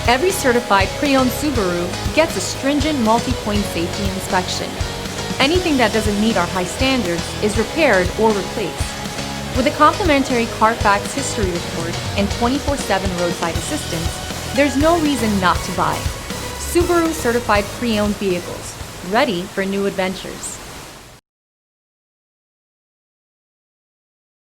Every certified pre-owned Subaru gets a stringent multi-point safety inspection. Anything that doesn't meet our high standards is repaired or replaced. With a complimentary Carfax history report and 24/7 roadside assistance, there's no reason not to buy. Subaru certified pre-owned vehicles, ready for new adventures.